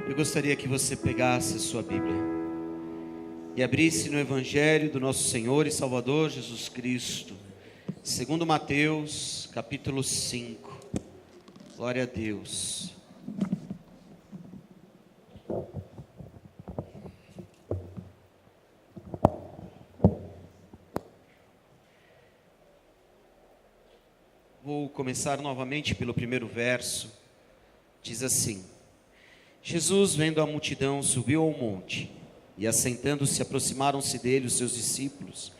Eu gostaria que você pegasse a sua Bíblia e abrisse no Evangelho do nosso Senhor e Salvador Jesus Cristo, segundo Mateus, capítulo 5. Glória a Deus. Vou começar novamente pelo primeiro verso. Diz assim: Jesus, vendo a multidão, subiu ao monte, e assentando-se, aproximaram-se dele os seus discípulos,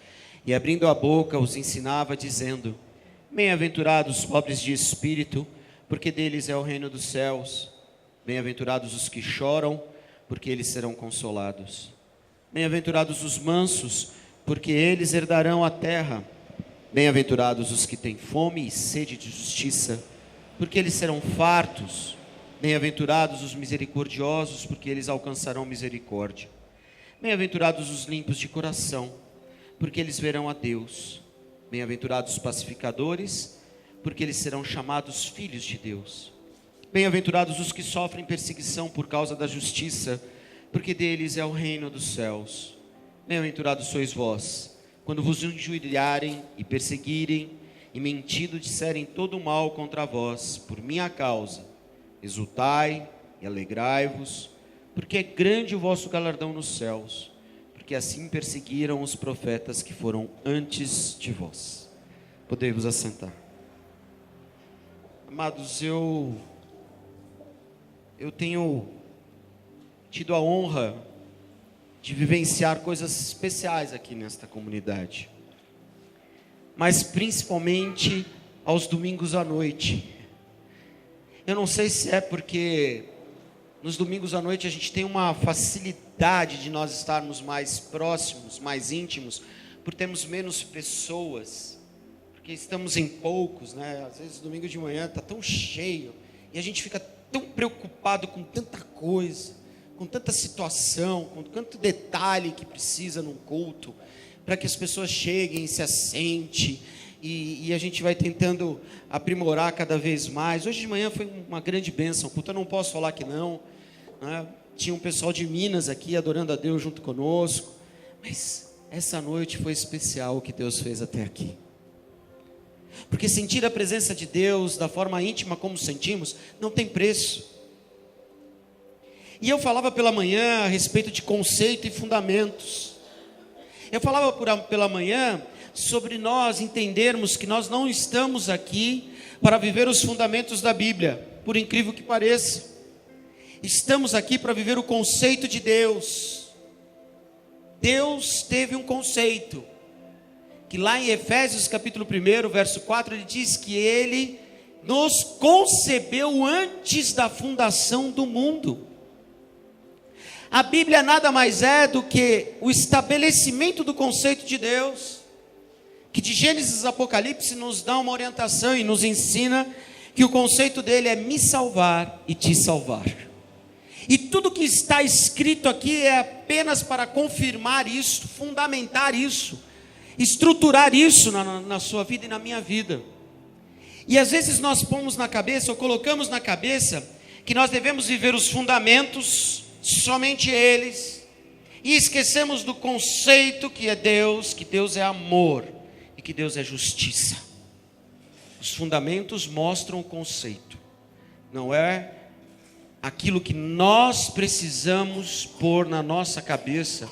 e abrindo a boca os ensinava, dizendo: Bem-aventurados os pobres de espírito, porque deles é o reino dos céus. Bem-aventurados os que choram, porque eles serão consolados. Bem-aventurados os mansos, porque eles herdarão a terra. Bem-aventurados os que têm fome e sede de justiça, porque eles serão fartos. Bem-aventurados os misericordiosos, porque eles alcançarão misericórdia. Bem-aventurados os limpos de coração, porque eles verão a Deus. Bem-aventurados os pacificadores, porque eles serão chamados filhos de Deus. Bem-aventurados os que sofrem perseguição por causa da justiça, porque deles é o reino dos céus. Bem-aventurados sois vós, quando vos injuriarem e perseguirem, e mentindo disserem todo o mal contra vós, por minha causa. Exultai e alegrai-vos, porque é grande o vosso galardão nos céus, porque assim perseguiram os profetas que foram antes de vós. Podemos assentar. Amados, eu tenho tido a honra de vivenciar coisas especiais aqui nesta comunidade, mas principalmente aos domingos à noite. Eu não sei se é porque nos domingos à noite a gente tem uma facilidade de nós estarmos mais próximos, mais íntimos, por termos menos pessoas, porque estamos em poucos, né? Às vezes domingo de manhã está tão cheio, e a gente fica tão preocupado com tanta coisa, com tanta situação, com tanto detalhe que precisa num culto, para que as pessoas cheguem e se assentem, e a gente vai tentando aprimorar cada vez mais. Hoje de manhã foi uma grande bênção, eu não posso falar que não, né? Tinha um pessoal de Minas aqui adorando a Deus junto conosco, mas essa noite foi especial o que Deus fez até aqui, porque sentir a presença de Deus da forma íntima como sentimos, não tem preço. E eu falava pela manhã a respeito de conceito e fundamentos. Eu falava pela manhã sobre nós entendermos que nós não estamos aqui para viver os fundamentos da Bíblia, por incrível que pareça. Estamos aqui para viver o conceito de Deus. Deus teve um conceito, que lá em Efésios capítulo 1, verso 4, ele diz que Ele nos concebeu antes da fundação do mundo. A Bíblia nada mais é do que o estabelecimento do conceito de Deus, que de Gênesis a Apocalipse nos dá uma orientação e nos ensina que o conceito dele é me salvar e te salvar. E tudo que está escrito aqui é apenas para confirmar isso, fundamentar isso, estruturar isso na sua vida e na minha vida. E às vezes nós pomos na cabeça, ou colocamos na cabeça, que nós devemos viver os fundamentos, somente eles, e esquecemos do conceito que é Deus, que Deus é amor e que Deus é justiça. Os fundamentos mostram o conceito, não é aquilo que nós precisamos pôr na nossa cabeça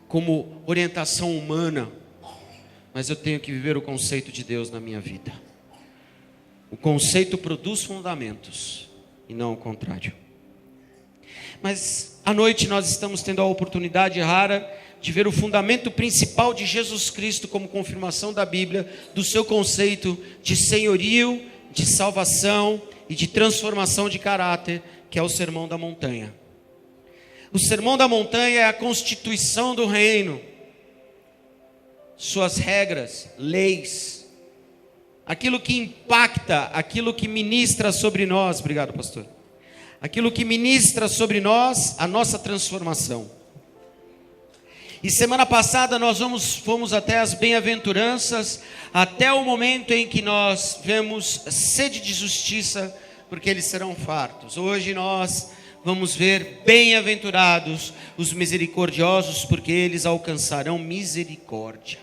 como orientação humana, mas eu tenho que viver o conceito de Deus na minha vida. O conceito produz fundamentos e não o contrário. Mas à noite nós estamos tendo a oportunidade rara de ver o fundamento principal de Jesus Cristo como confirmação da Bíblia, do seu conceito de senhorio, de salvação e de transformação de caráter, que é o Sermão da Montanha. O Sermão da Montanha é a constituição do reino, suas regras, leis, aquilo que impacta, aquilo que ministra sobre nós, obrigado pastor, aquilo que ministra sobre nós a nossa transformação. E semana passada nós fomos até as bem-aventuranças, até o momento em que nós vemos sede de justiça, porque eles serão fartos. Hoje nós vamos ver: bem-aventurados os misericordiosos, porque eles alcançarão misericórdia.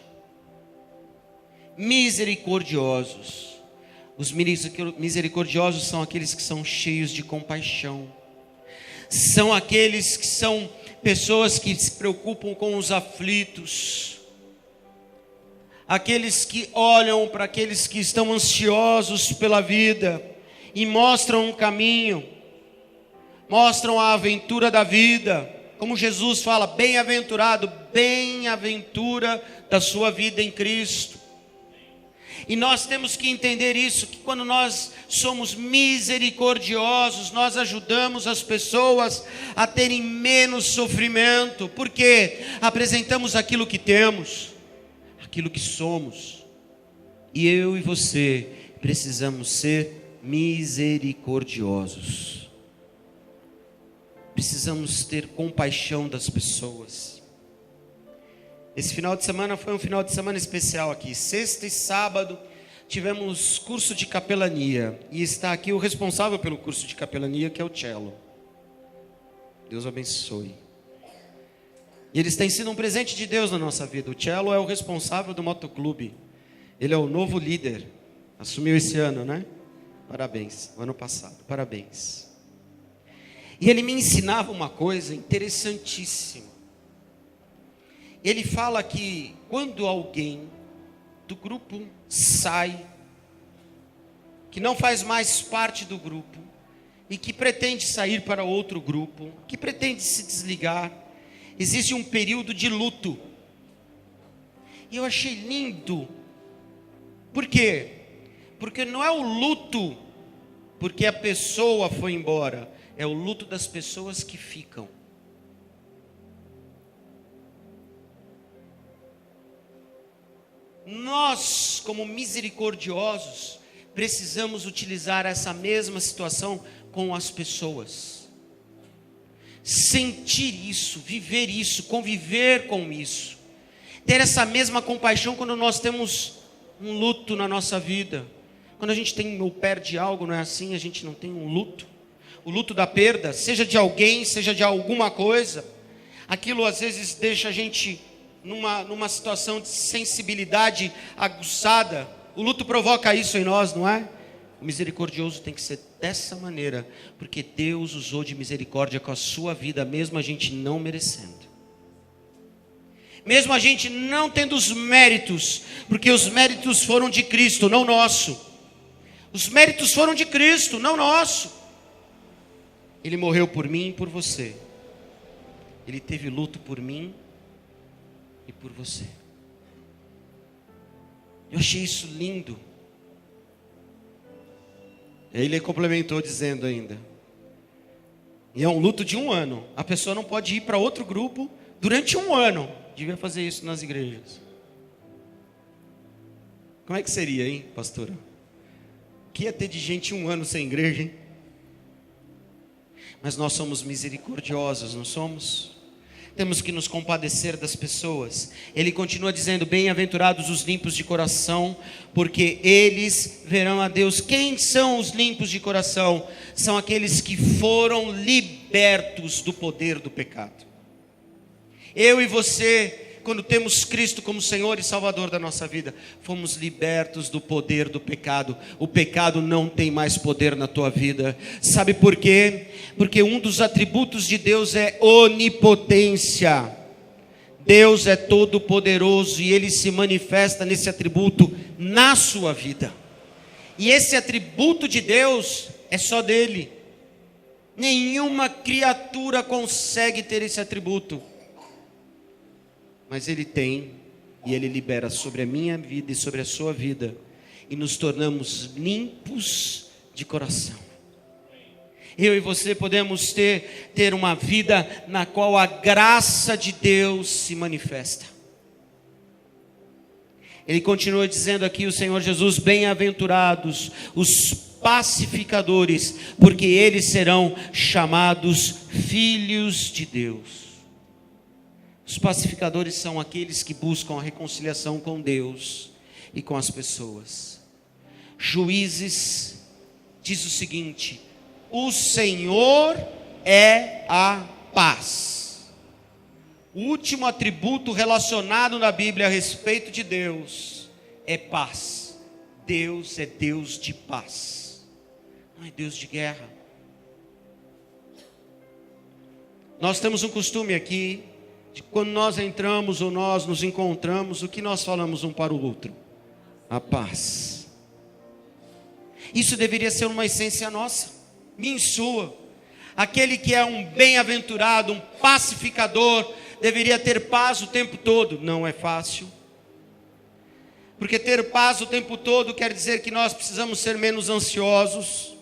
Misericordiosos. Os misericordiosos são aqueles que são cheios de compaixão. São aqueles que são pessoas que se preocupam com os aflitos. Aqueles que olham para aqueles que estão ansiosos pela vida e mostram um caminho, mostram a aventura da vida. Como Jesus fala: bem-aventurado, bem-aventura da sua vida em Cristo. E nós temos que entender isso, que quando nós somos misericordiosos, nós ajudamos as pessoas a terem menos sofrimento, porque apresentamos aquilo que temos, aquilo que somos. E eu e você precisamos ser misericordiosos. Precisamos ter compaixão das pessoas. Esse final de semana foi um final de semana especial aqui. Sexta e sábado tivemos curso de capelania. E está aqui o responsável pelo curso de capelania, que é o Cello. Deus abençoe. E eles têm sido um presente de Deus na nossa vida. O Cello é o responsável do motoclube. Ele é o novo líder. Assumiu esse ano, né? Parabéns. O ano passado. Parabéns. E ele me ensinava uma coisa interessantíssima. Ele fala que quando alguém do grupo sai, que não faz mais parte do grupo, e que pretende sair para outro grupo, que pretende se desligar, existe um período de luto. E eu achei lindo. Por quê? Porque não é o luto porque a pessoa foi embora, é o luto das pessoas que ficam. Nós, como misericordiosos, precisamos utilizar essa mesma situação com as pessoas. Sentir isso, viver isso, conviver com isso. Ter essa mesma compaixão quando nós temos um luto na nossa vida. Quando a gente tem ou perde algo, não é assim? A gente não tem um luto. O luto da perda, seja de alguém, seja de alguma coisa. Aquilo às vezes deixa a gente numa situação de sensibilidade aguçada. O luto provoca isso em nós, não é? O misericordioso tem que ser dessa maneira, porque Deus usou de misericórdia com a sua vida, mesmo a gente não merecendo. Mesmo a gente não tendo os méritos, porque os méritos foram de Cristo, não nosso. Os méritos foram de Cristo, não nosso. Ele morreu por mim e por você. Ele teve luto por mim e por você. Eu achei isso lindo. Ele complementou dizendo ainda: e é um luto de 1 ano. A pessoa não pode ir para outro grupo durante 1 ano. Devia fazer isso nas igrejas. Como é que seria, hein, pastora? O que ia ter de gente 1 ano sem igreja, hein? Mas nós somos misericordiosos, não somos? Temos que nos compadecer das pessoas. Ele continua dizendo: bem-aventurados os limpos de coração, porque eles verão a Deus. Quem são os limpos de coração? São aqueles que foram libertos do poder do pecado. Eu e você, quando temos Cristo como Senhor e Salvador da nossa vida, fomos libertos do poder do pecado. O pecado não tem mais poder na tua vida. Sabe por quê? Porque um dos atributos de Deus é onipotência. Deus é todo poderoso e Ele se manifesta nesse atributo na sua vida. E esse atributo de Deus é só dele. Nenhuma criatura consegue ter esse atributo. Mas Ele tem, e Ele libera sobre a minha vida e sobre a sua vida, e nos tornamos limpos de coração. Eu e você podemos ter uma vida na qual a graça de Deus se manifesta. Ele continua dizendo aqui, o Senhor Jesus: bem-aventurados os pacificadores, porque eles serão chamados filhos de Deus. Os pacificadores são aqueles que buscam a reconciliação com Deus e com as pessoas. Juízes diz o seguinte: o Senhor é a paz. O último atributo relacionado na Bíblia a respeito de Deus é paz. Deus é Deus de paz, não é Deus de guerra. Nós temos um costume aqui, de quando nós entramos ou nós nos encontramos, o que nós falamos um para o outro? A paz. Isso deveria ser uma essência nossa, minha e sua. Aquele que é um bem-aventurado, um pacificador, deveria ter paz o tempo todo. Não é fácil, porque ter paz o tempo todo quer dizer que nós precisamos ser menos ansiosos,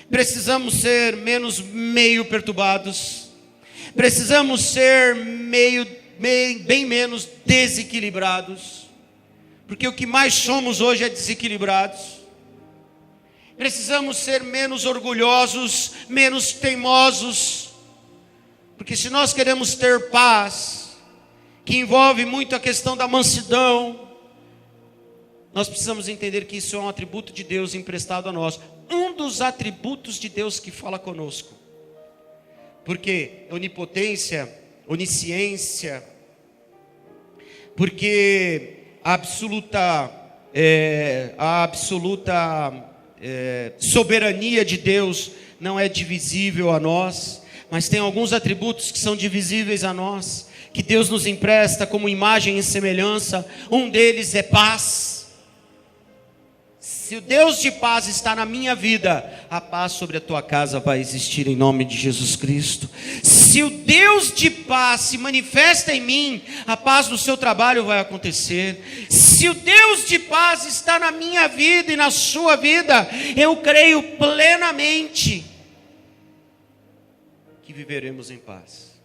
precisamos ser menos meio perturbados, precisamos ser bem menos desequilibrados, porque o que mais somos hoje é desequilibrados. Precisamos ser menos orgulhosos, menos teimosos, porque se nós queremos ter paz, que envolve muito a questão da mansidão, nós precisamos entender que isso é um atributo de Deus emprestado a nós, um dos atributos de Deus que fala conosco, porque onipotência, onisciência, porque a absoluta soberania de Deus não é divisível a nós, mas tem alguns atributos que são divisíveis a nós, que Deus nos empresta como imagem e semelhança. Um deles é paz. Se o Deus de paz está na minha vida, a paz sobre a tua casa vai existir em nome de Jesus Cristo. Se o Deus de paz se manifesta em mim, a paz no seu trabalho vai acontecer. Se o Deus de paz está na minha vida e na sua vida, eu creio plenamente que viveremos em paz.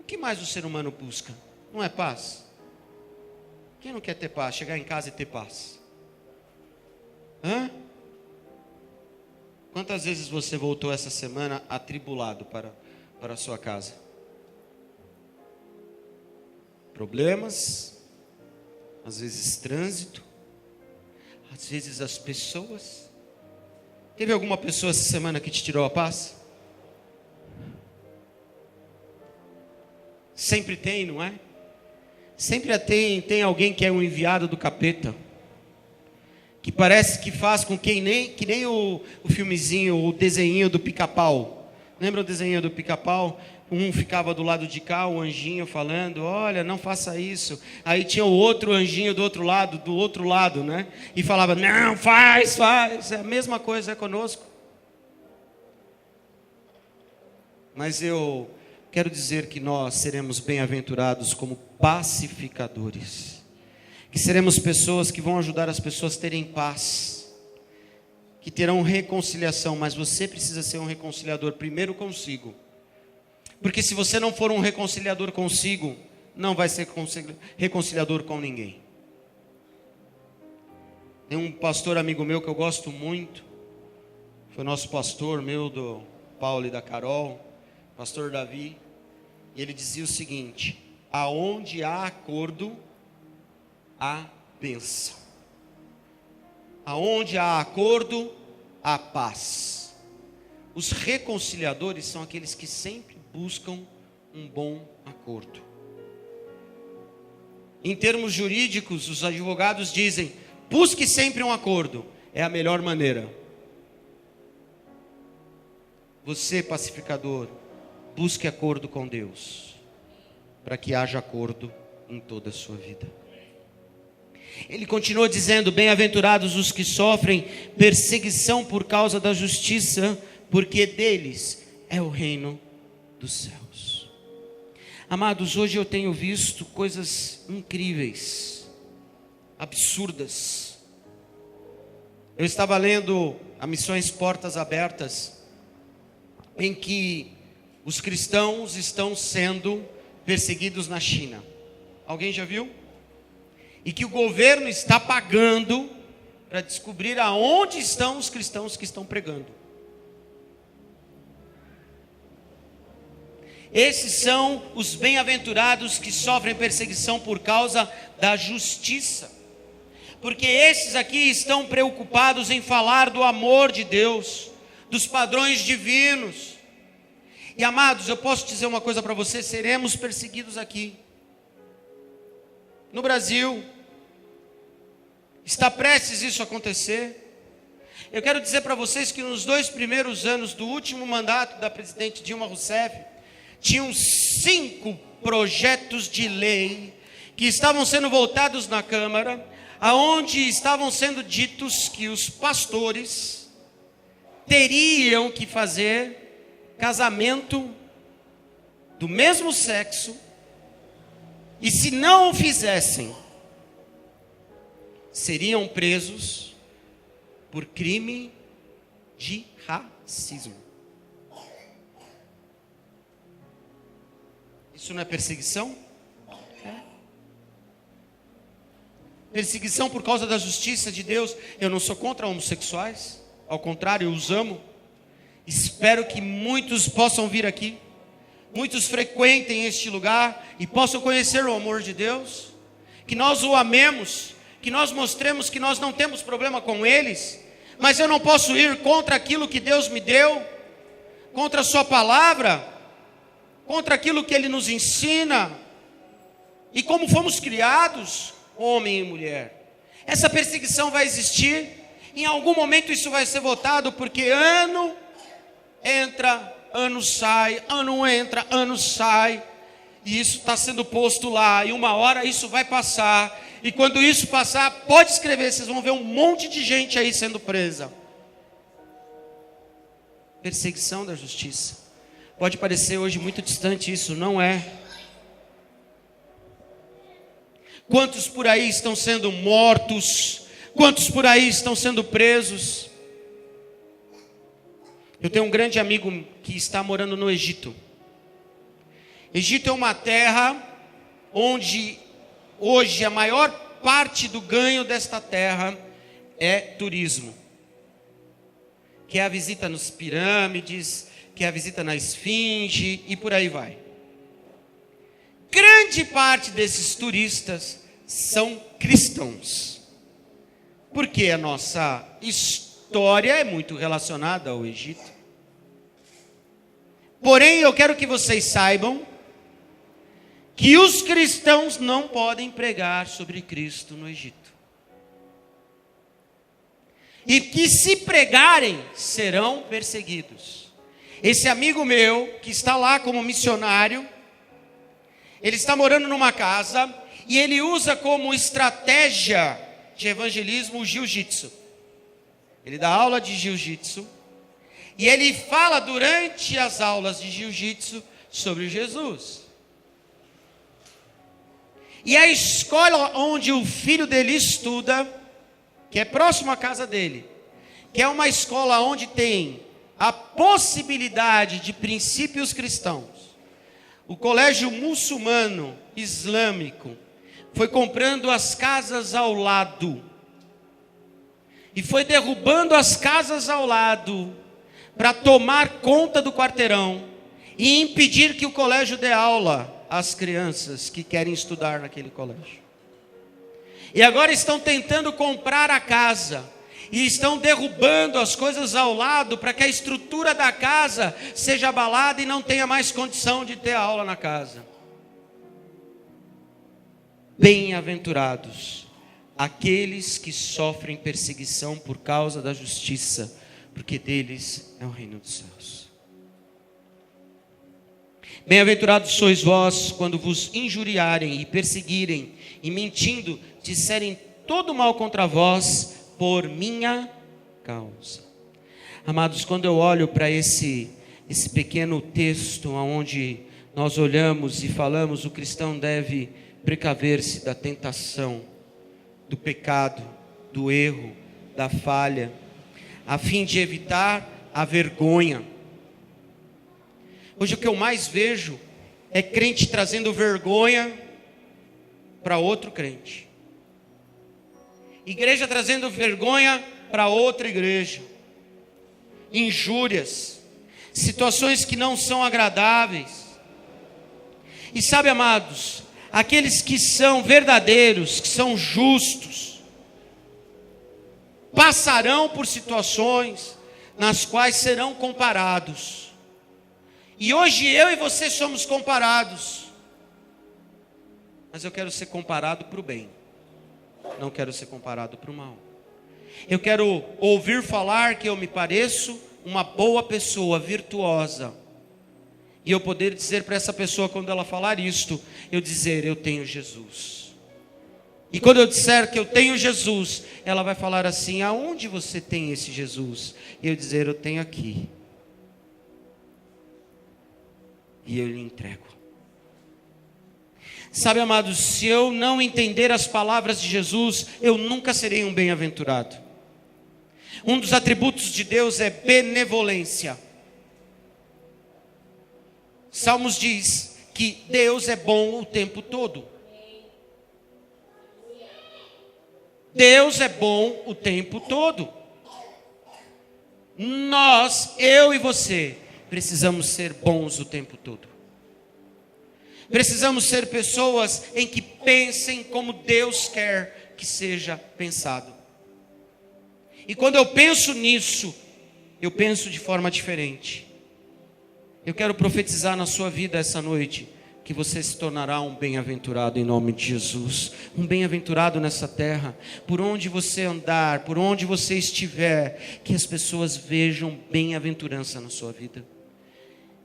O que mais o ser humano busca? Não é paz? Quem não quer ter paz? Chegar em casa e ter paz? Quantas vezes você voltou essa semana atribulado para a sua casa? Problemas, às vezes trânsito, às vezes as pessoas. Teve alguma pessoa essa semana que te tirou a paz? Sempre tem, não é? Sempre tem alguém que é um enviado do capeta, que parece que faz com que nem o filmezinho, o desenho do Pica-Pau. Lembra o desenho do Pica-Pau? Um ficava do lado de cá, o anjinho falando, olha, não faça isso. Aí tinha o outro anjinho do outro lado, né? E falava, não, faz. É a mesma coisa conosco. Mas eu quero dizer que nós seremos bem-aventurados como pacificadores. Que seremos pessoas que vão ajudar as pessoas a terem paz, que terão reconciliação, mas você precisa ser um reconciliador primeiro consigo, porque se você não for um reconciliador consigo, não vai ser reconciliador com ninguém. Tem um pastor amigo meu que eu gosto muito, foi nosso pastor meu, do Paulo e da Carol, pastor Davi, e ele dizia o seguinte: aonde há acordo, há bênção. Aonde há acordo, há paz. Os reconciliadores são aqueles que sempre buscam um bom acordo. Em termos jurídicos, os advogados dizem: busque sempre um acordo, é a melhor maneira. Você, pacificador, busque acordo com Deus, para que haja acordo em toda a sua vida. Ele continua dizendo: bem-aventurados os que sofrem perseguição por causa da justiça, porque deles é o reino dos céus. Amados, hoje eu tenho visto coisas incríveis, absurdas. Eu estava lendo a Missões Portas Abertas, em que os cristãos estão sendo perseguidos na China. Alguém já viu? E que o governo está pagando para descobrir aonde estão os cristãos que estão pregando. Esses são os bem-aventurados que sofrem perseguição por causa da justiça, porque esses aqui estão preocupados em falar do amor de Deus, dos padrões divinos, E amados, eu posso dizer uma coisa para você: seremos perseguidos aqui. No Brasil, está prestes isso a acontecer. Eu quero dizer para vocês que nos 2 primeiros anos do último mandato da presidente Dilma Rousseff, tinham 5 projetos de lei que estavam sendo votados na Câmara, aonde estavam sendo ditos que os pastores teriam que fazer casamento do mesmo sexo, e se não o fizessem, seriam presos por crime de racismo. Isso não é perseguição? É. Perseguição por causa da justiça de Deus. Eu não sou contra homossexuais, ao contrário, eu os amo. Espero que muitos possam vir aqui, muitos frequentem este lugar e possam conhecer o amor de Deus, que nós o amemos, que nós mostremos que nós não temos problema com eles. Mas eu não posso ir contra aquilo que Deus me deu, contra a sua palavra, contra aquilo que Ele nos ensina, e como fomos criados, homem e mulher. Essa perseguição vai existir, em algum momento isso vai ser votado, porque ano entra, ano sai, ano entra, ano sai, e isso está sendo posto lá, e uma hora isso vai passar, e quando isso passar, pode escrever, vocês vão ver um monte de gente aí sendo presa. Perseguição da justiça. Pode parecer hoje muito distante, isso não é. Quantos por aí estão sendo mortos? Quantos por aí estão sendo presos? Eu tenho um grande amigo que está morando no Egito. Egito é uma terra onde hoje a maior parte do ganho desta terra é turismo. Que é a visita nas pirâmides, que é a visita na esfinge e por aí vai. Grande parte desses turistas são cristãos. Porque a nossa história é muito relacionada ao Egito. Porém, eu quero que vocês saibam que os cristãos não podem pregar sobre Cristo no Egito. E que se pregarem, serão perseguidos. Esse amigo meu, que está lá como missionário, ele está morando numa casa, e ele usa como estratégia de evangelismo o jiu-jitsu. Ele dá aula de jiu-jitsu, e ele fala durante as aulas de jiu-jitsu sobre Jesus. E a escola onde o filho dele estuda, que é próximo à casa dele, que é uma escola onde tem a possibilidade de princípios cristãos, o colégio muçulmano islâmico foi comprando as casas ao lado, e foi derrubando as casas ao lado, para tomar conta do quarteirão, e impedir que o colégio dê aula às crianças que querem estudar naquele colégio. E agora estão tentando comprar a casa, e estão derrubando as coisas ao lado, para que a estrutura da casa seja abalada e não tenha mais condição de ter aula na casa. Bem-aventurados aqueles que sofrem perseguição por causa da justiça, porque deles é o reino dos céus. Bem-aventurados sois vós, quando vos injuriarem e perseguirem, e mentindo, disserem todo mal contra vós, por minha causa. Amados, quando eu olho para esse pequeno texto, onde nós olhamos e falamos, o cristão deve precaver-se da tentação, do pecado, do erro, da falha, a fim de evitar a vergonha. Hoje o que eu mais vejo é crente trazendo vergonha para outro crente, igreja trazendo vergonha para outra igreja, injúrias, situações que não são agradáveis. E sabe, amados, aqueles que são verdadeiros, que são justos, passarão por situações nas quais serão comparados. E hoje eu e você somos comparados. Mas eu quero ser comparado para o bem. Não quero ser comparado para o mal. Eu quero ouvir falar que eu me pareço uma boa pessoa, virtuosa. E eu poder dizer para essa pessoa, quando ela falar isto, eu dizer, eu tenho Jesus. E quando eu disser que eu tenho Jesus, ela vai falar assim, aonde você tem esse Jesus? E eu dizer, eu tenho aqui. E eu lhe entrego. Sabe, amados, se eu não entender as palavras de Jesus, eu nunca serei um bem-aventurado. Um dos atributos de Deus é benevolência. Salmos diz que Deus é bom o tempo todo. Deus é bom o tempo todo. Nós, eu e você, precisamos ser bons o tempo todo. Precisamos ser pessoas em que pensem como Deus quer que seja pensado. E quando eu penso nisso, eu penso de forma diferente. Eu quero profetizar na sua vida essa noite, que você se tornará um bem-aventurado em nome de Jesus. Um bem-aventurado nessa terra. Por onde você andar, por onde você estiver, que as pessoas vejam bem-aventurança na sua vida.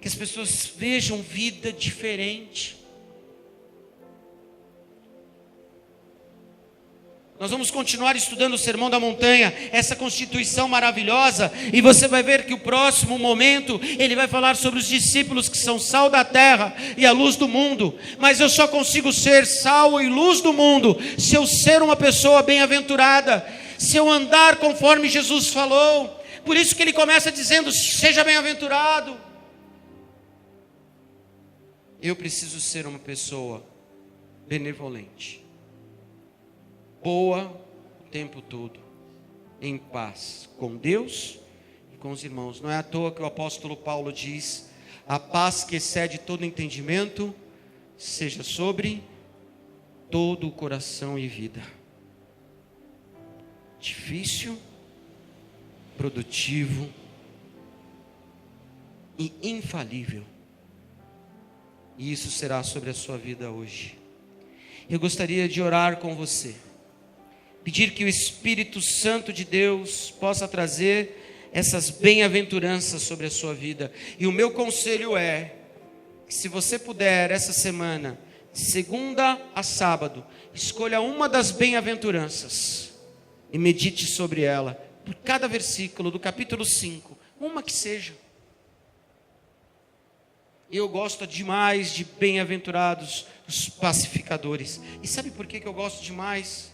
Que as pessoas vejam vida diferente. Nós vamos continuar estudando o Sermão da Montanha, essa constituição maravilhosa, e você vai ver que o próximo momento, ele vai falar sobre os discípulos que são sal da terra e a luz do mundo. Mas eu só consigo ser sal e luz do mundo, se eu ser uma pessoa bem-aventurada, se eu andar conforme Jesus falou. Por isso que ele começa dizendo, seja bem-aventurado. Eu preciso ser uma pessoa benevolente, boa o tempo todo, em paz com Deus e com os irmãos. Não é à toa que o apóstolo Paulo diz, a paz que excede todo entendimento, seja sobre todo o coração e vida. Difícil, produtivo e infalível. E isso será sobre a sua vida hoje. Eu gostaria de orar com você, pedir que o Espírito Santo de Deus possa trazer essas bem-aventuranças sobre a sua vida. E o meu conselho é, que se você puder essa semana, de segunda a sábado, escolha uma das bem-aventuranças e medite sobre ela, por cada versículo do capítulo 5, uma que seja. Eu gosto demais de bem-aventurados os pacificadores. E sabe por que eu gosto demais?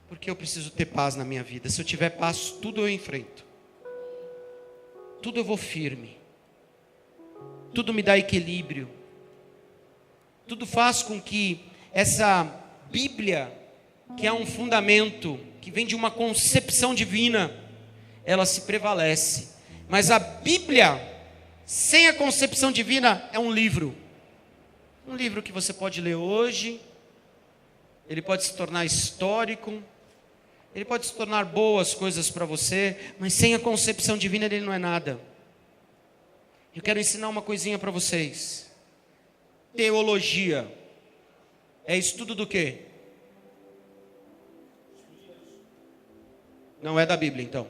Porque eu preciso ter paz na minha vida. Se eu tiver paz, tudo eu enfrento. Tudo eu vou firme. Tudo me dá equilíbrio. Tudo faz com que essa Bíblia, que é um fundamento, que vem de uma concepção divina, ela se prevalece. Mas a Bíblia, sem a concepção divina, é um livro. Um livro que você pode ler hoje, ele pode se tornar histórico, ele pode se tornar boas coisas para você, mas sem a concepção divina ele não é nada. Eu quero ensinar uma coisinha para vocês. Teologia é estudo do quê? Não é da Bíblia, então.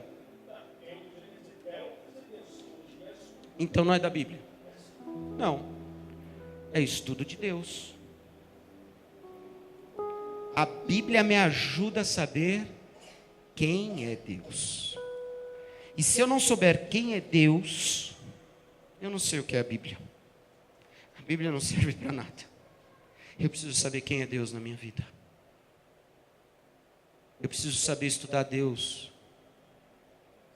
Então não é da Bíblia. Não. É estudo de Deus. A Bíblia me ajuda a saber quem é Deus. E se eu não souber quem é Deus, eu não sei o que é a Bíblia. A Bíblia não serve para nada. Eu preciso saber quem é Deus na minha vida. Eu preciso saber estudar Deus.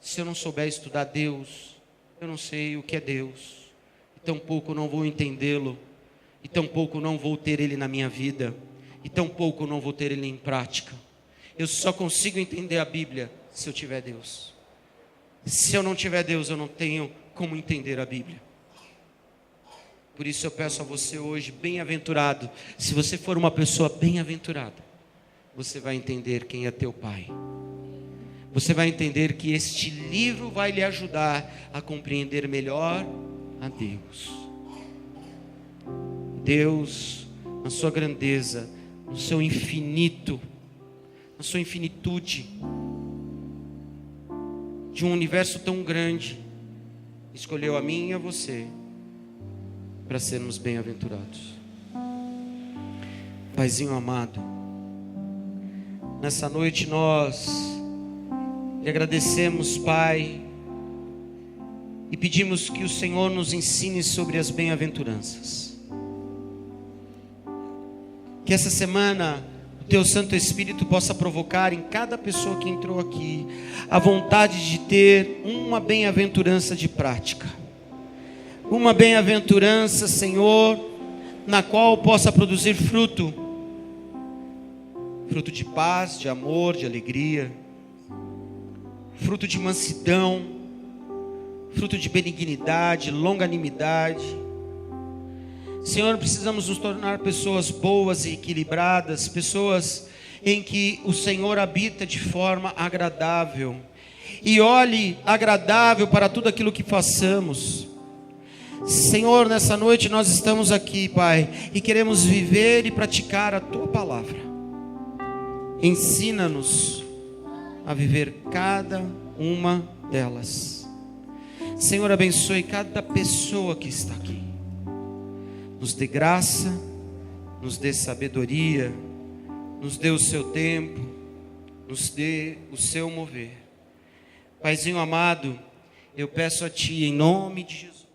Se eu não souber estudar Deus, eu não sei o que é Deus. E tampouco não vou entendê-lo. E tampouco não vou ter Ele na minha vida. E tampouco não vou ter Ele em prática. Eu só consigo entender a Bíblia se eu tiver Deus. Se eu não tiver Deus, eu não tenho como entender a Bíblia. Por isso eu peço a você hoje, bem-aventurado. Se você for uma pessoa bem-aventurada, você vai entender quem é teu Pai. Você vai entender que este livro vai lhe ajudar a compreender melhor a Deus. Deus, na sua grandeza, no seu infinito, na sua infinitude, de um universo tão grande, escolheu a mim e a você para sermos bem-aventurados. Paizinho amado, nessa noite nós lhe agradecemos, Pai, e pedimos que o Senhor nos ensine sobre as bem-aventuranças. Que essa semana o Teu Santo Espírito possa provocar em cada pessoa que entrou aqui a vontade de ter uma bem-aventurança de prática. Uma bem-aventurança, Senhor, na qual possa produzir fruto. Fruto de paz, de amor, de alegria. Fruto de mansidão. Fruto de benignidade, longanimidade. Senhor, precisamos nos tornar pessoas boas e equilibradas, pessoas em que o Senhor habita de forma agradável e olhe agradável para tudo aquilo que façamos. Senhor, nessa noite nós estamos aqui, Pai, e queremos viver e praticar a Tua palavra. Ensina-nos a viver cada uma delas. Senhor, abençoe cada pessoa que está aqui. Nos dê graça, nos dê sabedoria, nos dê o seu tempo, nos dê o seu mover. Paizinho amado, eu peço a Ti, em nome de Jesus,